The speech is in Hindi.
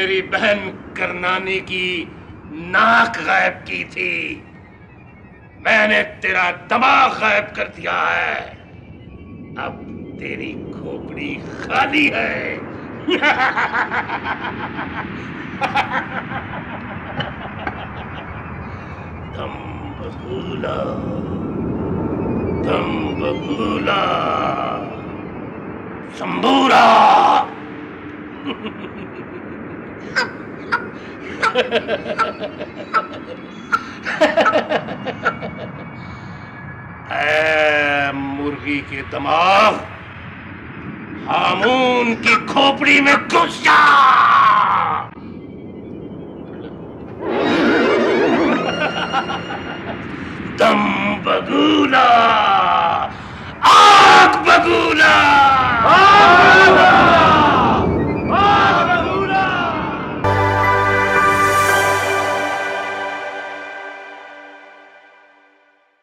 तेरी बहन करनानी की नाक गायब की थी, मैंने तेरा दिमाग गायब कर दिया है। अब तेरी खोपड़ी खाली है। दम बबूला, दम बबूला, संबूरा। ऐ मुर्गी के दिमाग, हामून की खोपड़ी में घुस जा। दम बगूला।